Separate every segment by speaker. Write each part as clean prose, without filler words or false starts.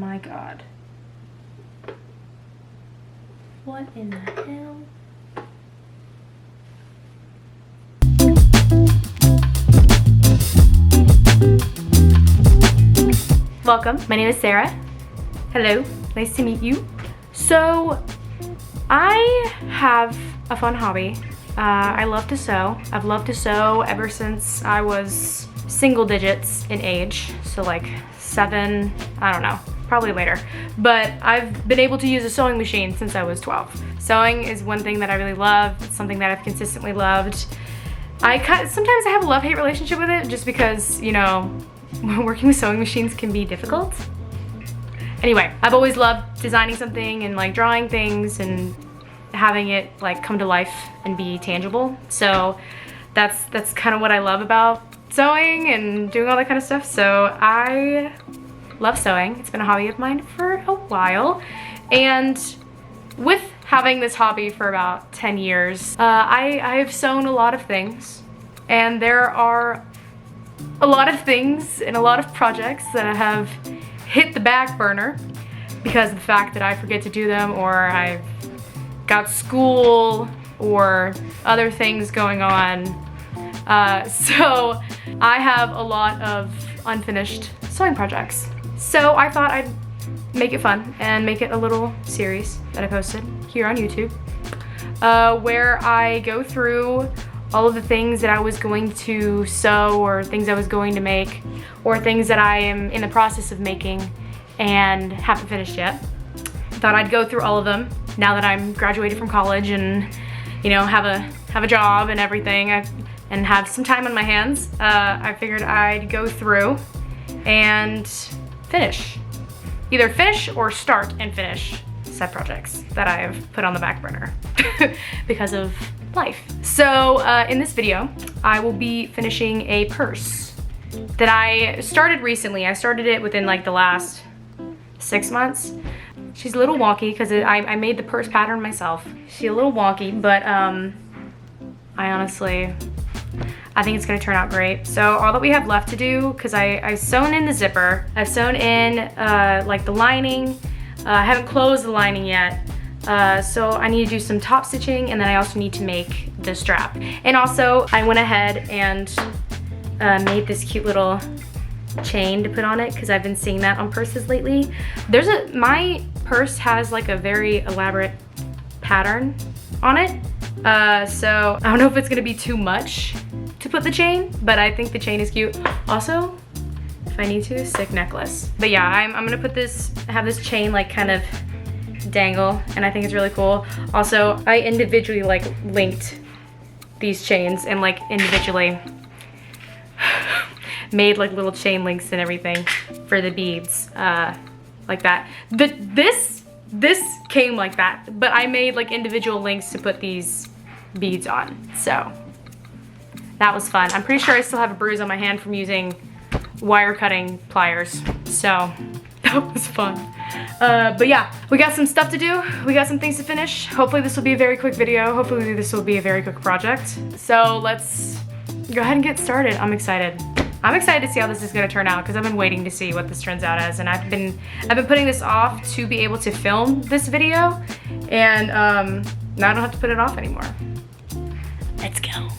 Speaker 1: My God. What in the hell? Welcome, my name is Sarah. Hello, nice to meet you. So, I have a fun hobby. I love to sew. I've loved to sew ever since I was single digits in age. So like 7, I don't know, probably later. But I've been able to use a sewing machine since I was 12. Sewing is one thing that I really love. It's something that I've consistently loved. Sometimes I have a love-hate relationship with it just because, you know, working with sewing machines can be difficult. Anyway, I've always loved designing something and like drawing things and having it like come to life and be tangible. So that's kind of what I love about sewing and doing all that kind of stuff. So I love sewing. It's been a hobby of mine for a while. And with having this hobby for about 10 years, I have sewn a lot of things. And there are a lot of things and a lot of projects that have hit the back burner because of the fact that I forget to do them, or I've got school or other things going on. So I have a lot of unfinished sewing projects. So I thought I'd make it fun and make it a little series that I posted here on YouTube, where I go through all of the things that I was going to sew, or things I was going to make, or things that I am in the process of making and haven't finished yet. Thought I'd go through all of them now that I'm graduated from college and, you know, have a job and everything, and have some time on my hands. I figured I'd go through and finish. Either finish or start and finish set projects that I've put on the back burner because of life. So in this video, I will be finishing a purse that I started recently. I started it within like the last 6 months. She's a little wonky because I made the purse pattern myself. She's a little wonky, but I think it's gonna turn out great. So all that we have left to do, because I've sewn in the zipper, I've sewn in like the lining, I haven't closed the lining yet, so I need to do some top stitching, and then I also need to make the strap. And also I went ahead and made this cute little chain to put on it, because I've been seeing that on purses lately. My purse has like a very elaborate pattern on it, so I don't know if it's gonna be too much to put the chain, but I think the chain is cute. Also, if I need to, sick necklace. But yeah, I'm gonna have this chain like kind of dangle, and I think it's really cool. Also, I individually like linked these chains and like individually made like little chain links and everything for the beads, like that. This came like that, but I made like individual links to put these beads on. So that was fun. I'm pretty sure I still have a bruise on my hand from using wire cutting pliers. So that was fun. But yeah, we got some stuff to do. We got some things to finish. Hopefully this will be a very quick video. Hopefully this will be a very quick project. So let's go ahead and get started. I'm excited. I'm excited to see how this is gonna turn out, because I've been waiting to see what this turns out as, and I've been putting this off to be able to film this video, and now I don't have to put it off anymore. Let's go.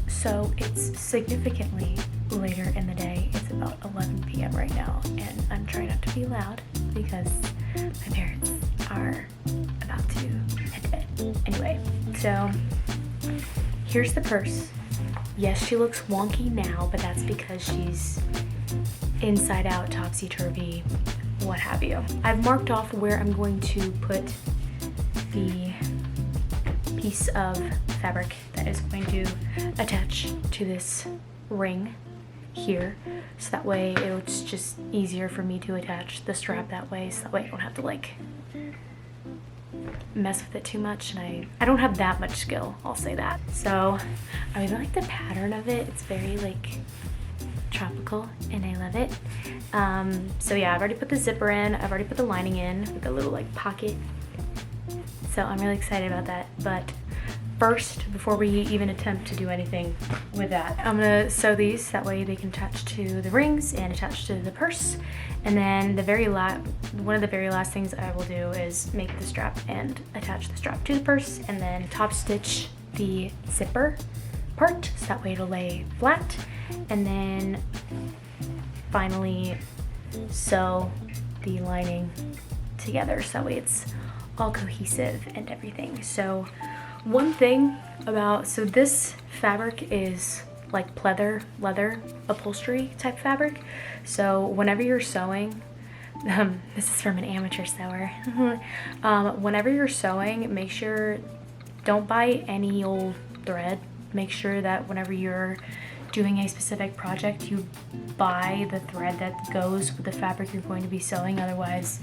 Speaker 1: So it's significantly later in the day. It's about 11 p.m. right now, and I'm trying not to be loud because my parents are about to head to bed. Anyway, so here's the purse. Yes, she looks wonky now, but that's because she's inside out, topsy-turvy, what have you. I've marked off where I'm going to put the piece of fabric that is going to attach to this ring here, so that way it's just easier for me to attach the strap that way, so that way I don't have to like mess with it too much, and I don't have that much skill, I'll say that. So I really like the pattern of it. It's very like tropical and I love it. So yeah, I've already put the zipper in, I've already put the lining in with a little like pocket, so I'm really excited about that. But first before we even attempt to do anything with that. I'm gonna sew these, that way they can attach to the rings and attach to the purse. And then one of the very last things I will do is make the strap and attach the strap to the purse, and then top stitch the zipper part so that way it'll lay flat. And then finally sew the lining together so that way it's all cohesive and everything. So one thing about, so this fabric is like pleather, leather upholstery type fabric. So whenever you're sewing, this is from an amateur sewer. Whenever you're sewing, make sure, don't buy any old thread. Make sure that whenever you're doing a specific project, you buy the thread that goes with the fabric you're going to be sewing. Otherwise,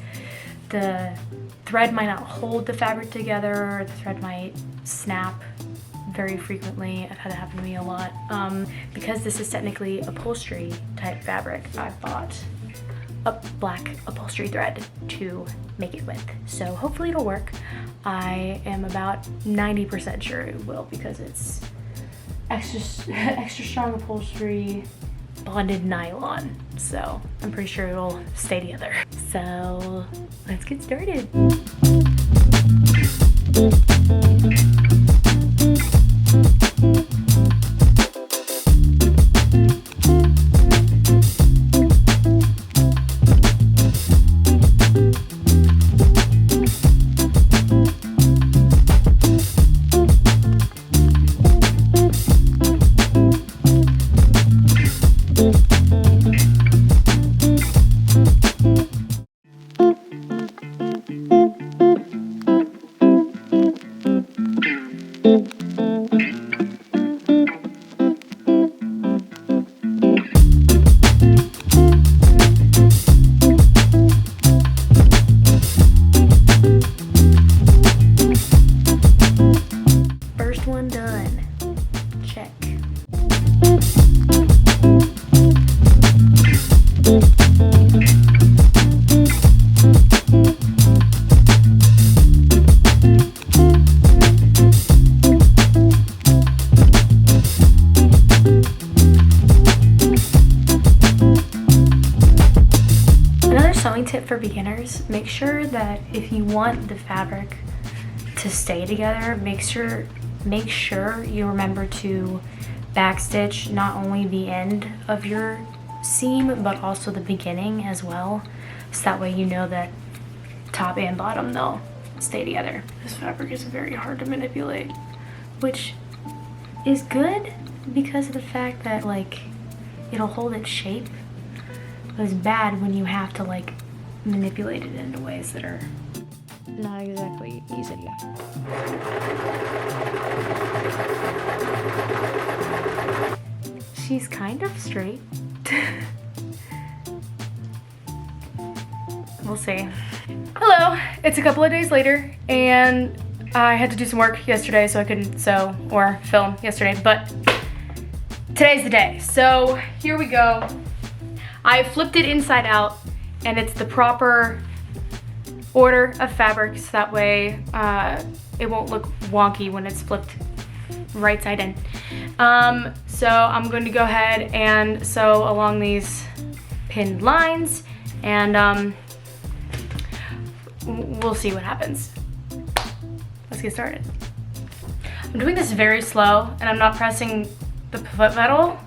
Speaker 1: the thread might not hold the fabric together, or the thread might snap very frequently. I've had that happen to me a lot. Because this is technically upholstery type fabric, I bought a black upholstery thread to make it with. So hopefully it'll work. I am about 90% sure it will, because it's extra strong upholstery bonded nylon. So I'm pretty sure it'll stay together. So let's get started. First one done. Check. Another sewing tip for beginners, make sure that if you want the fabric to stay together, make sure you remember to backstitch not only the end of your seam but also the beginning as well, so that way you know that top and bottom they'll stay together. This fabric is very hard to manipulate, which is good because of the fact that like it'll hold its shape, but it's bad when you have to like manipulate it into ways that are not exactly easy. She's kind of straight. We'll see. Hello, it's a couple of days later and I had to do some work yesterday, so I couldn't sew or film yesterday, but today's the day. So here we go. I flipped it inside out and it's the proper order of fabric, so that way it won't look wonky when it's flipped right side in. So I'm going to go ahead and sew along these pinned lines, and we'll see what happens. Let's get started. I'm doing this very slow, and I'm not pressing the pivot pedal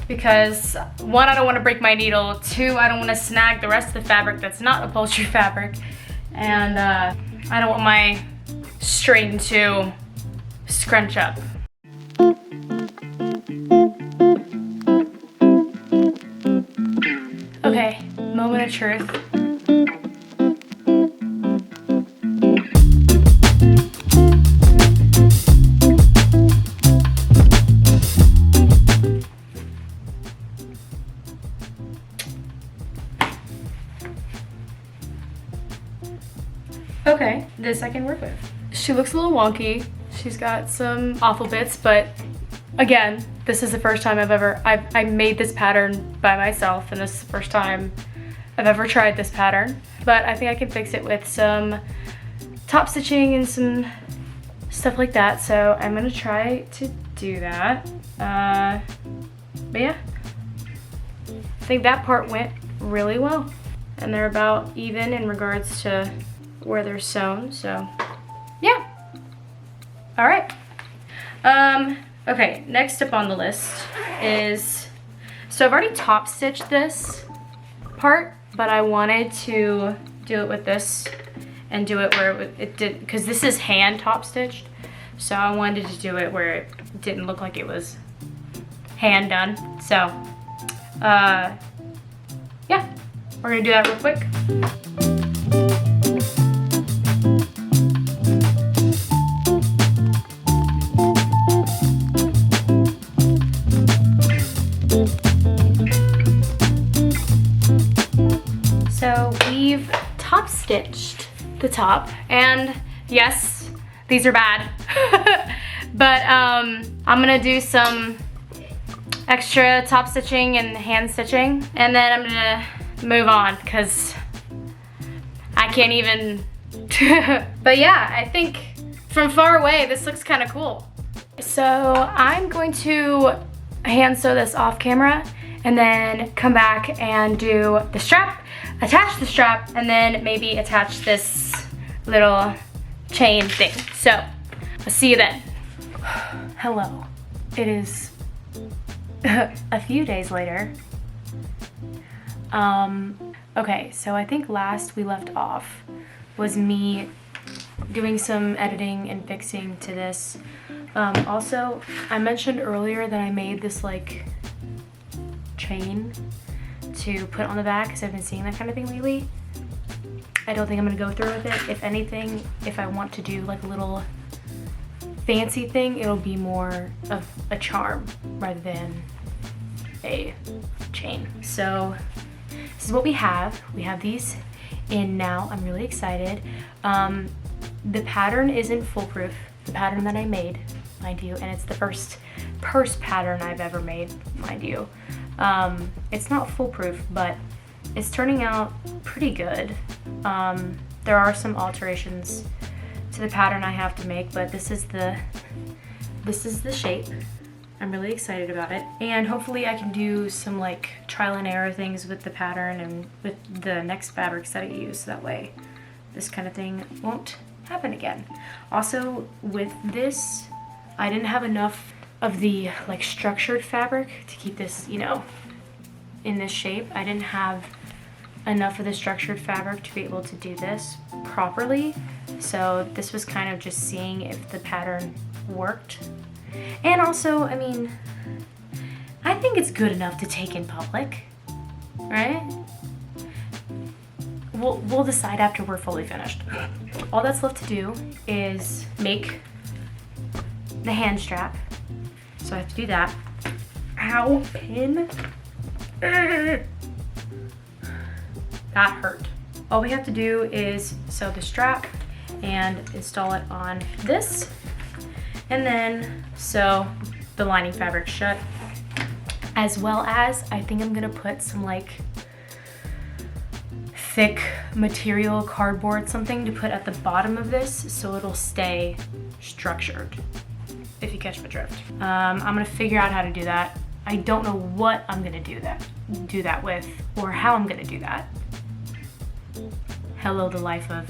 Speaker 1: because one, I don't want to break my needle, two, I don't want to snag the rest of the fabric that's not upholstery fabric, and I don't want my straighten to scrunch up. Okay, moment of truth. Okay, this I can work with. She looks a little wonky. She's got some awful bits, but again, this is the first time I made this pattern by myself, and this is the first time I've ever tried this pattern. But I think I can fix it with some top stitching and some stuff like that. So I'm gonna try to do that. But yeah, I think that part went really well. And they're about even in regards to where they're sewn, so yeah. All right. Okay, next up on the list is, so I've already top stitched this part, but I wanted to do it with this and do it where it did, because this is hand top stitched. So I wanted to do it where it didn't look like it was hand done. So, yeah, we're gonna do that real quick. So we've top stitched the top, and yes, these are bad. But I'm gonna do some extra top stitching and hand stitching, and then I'm gonna move on because I can't even. But yeah, I think from far away this looks kind of cool. So I'm going to hand sew this off camera and then come back and do the strap, attach the strap, and then maybe attach this little chain thing. So I'll see you then. Hello, it is a few days later. Okay, so I think last we left off was me doing some editing and fixing to this. Also, I mentioned earlier that I made this like chain to put on the back because I've been seeing that kind of thing lately. I don't think I'm gonna go through with it. If anything, if I want to do like a little fancy thing, it'll be more of a charm rather than a chain. So this is what we have. We have these in now. I'm really excited. The pattern isn't foolproof, the pattern that I made, mind you, and it's the first purse pattern I've ever made, mind you. It's not foolproof, but it's turning out pretty good. There are some alterations to the pattern I have to make, but this is the shape. I'm really excited about it, and hopefully I can do some like trial and error things with the pattern and with the next fabrics that I use, so that way this kind of thing won't happen again. Also, with this, I didn't have enough of the like structured fabric to keep this, you know, in this shape. I didn't have enough of the structured fabric to be able to do this properly, so this was kind of just seeing if the pattern worked. And also, I mean, I think it's good enough to take in public, right? We'll decide after we're fully finished. All that's left to do is make the hand strap. So I have to do that. Ow, pin. That hurt. All we have to do is sew the strap and install it on this, and then sew the lining fabric shut, as well as I think I'm gonna put some like thick material, cardboard, something to put at the bottom of this so it'll stay structured, if you catch my drift. I'm gonna figure out how to do that. I don't know what I'm gonna do that with, or how I'm gonna do that. Hello, the life of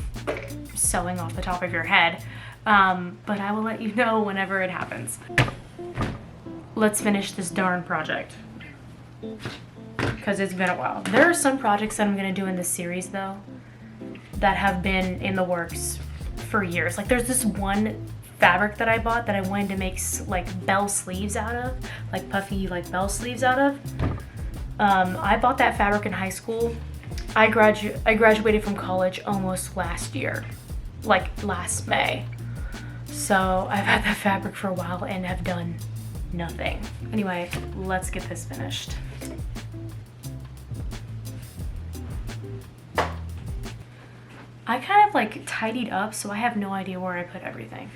Speaker 1: sewing off the top of your head. But I will let you know whenever it happens. Let's finish this darn project, because it's been a while. There are some projects that I'm gonna do in this series though that have been in the works for years. Like there's this one fabric that I bought that I wanted to make like bell sleeves out of, like puffy like bell sleeves out of. I bought that fabric in high school. I graduated from college almost last year, like last May. So I've had that fabric for a while and have done nothing. Anyway, let's get this finished. I kind of like tidied up, so I have no idea where I put everything.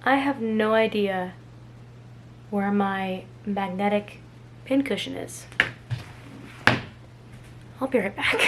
Speaker 1: I have no idea where my magnetic pincushion is. I'll be right back.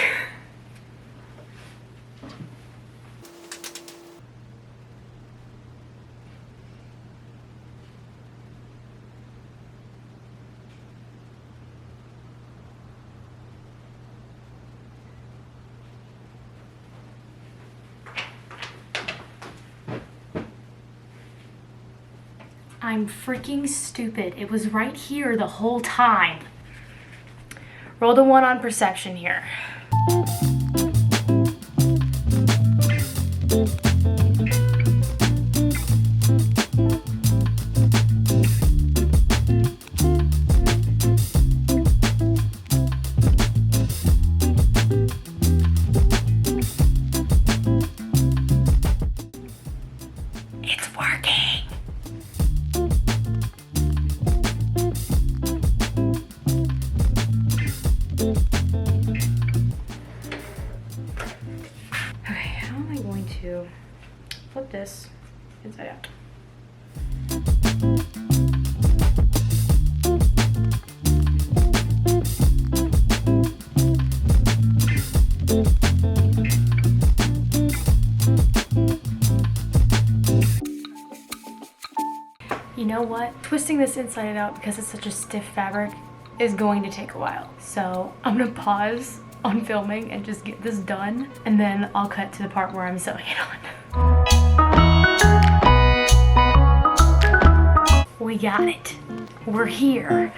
Speaker 1: I'm freaking stupid. It was right here the whole time. Roll the 1 on perception here. It's working. Okay, how am I going to flip this inside out? You know what? Twisting this inside out because it's such a stiff fabric is going to take a while. So I'm gonna pause on filming and just get this done, and then I'll cut to the part where I'm sewing it on. We got it. We're here.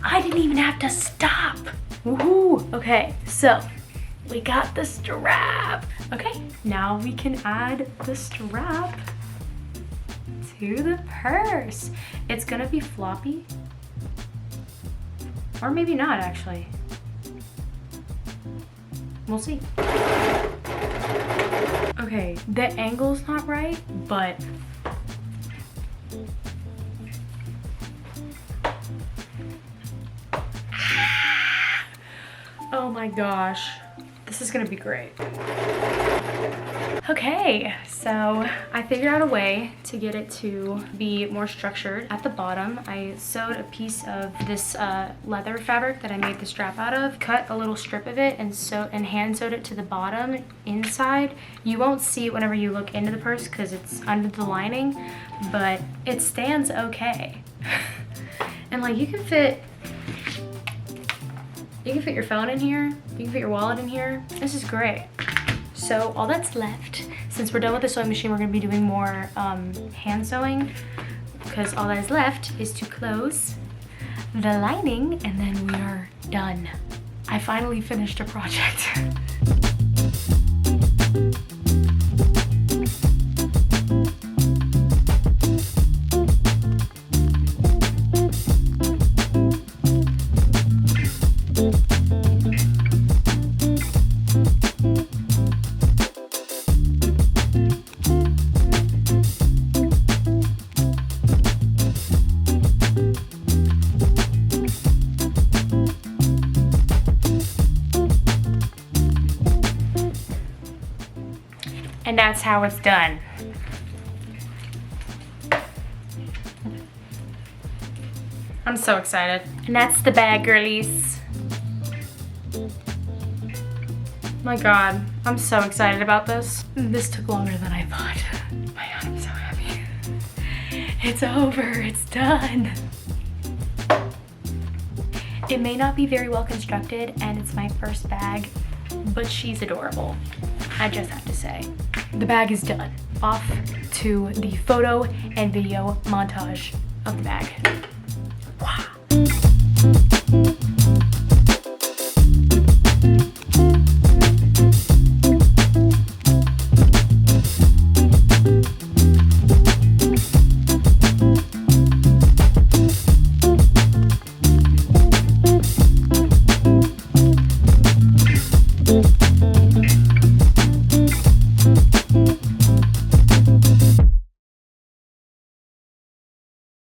Speaker 1: I didn't even have to stop. Woohoo! Okay, so we got the strap. Okay, now we can add the strap to the purse. It's gonna be floppy. Or maybe not, actually. We'll see. Okay, the angle's not right, but oh my gosh, this is gonna be great. Okay, so I figured out a way to get it to be more structured. At the bottom, I sewed a piece of this leather fabric that I made the strap out of, cut a little strip of it, and hand sewed it to the bottom inside. You won't see it whenever you look into the purse because it's under the lining, but it stands okay. And like you can fit your phone in here, you can fit your wallet in here. This is great. So all that's left, since we're done with the sewing machine, we're gonna be doing more hand sewing, because all that is left is to close the lining and then we are done. I finally finished a project. And that's how it's done. I'm so excited. And that's the bag, girlies. My God, I'm so excited about this. This took longer than I thought. My God, I'm so happy. It's over, it's done. It may not be very well constructed and it's my first bag, but she's adorable. I just have to say. The bag is done. Off to the photo and video montage of the bag. Wow.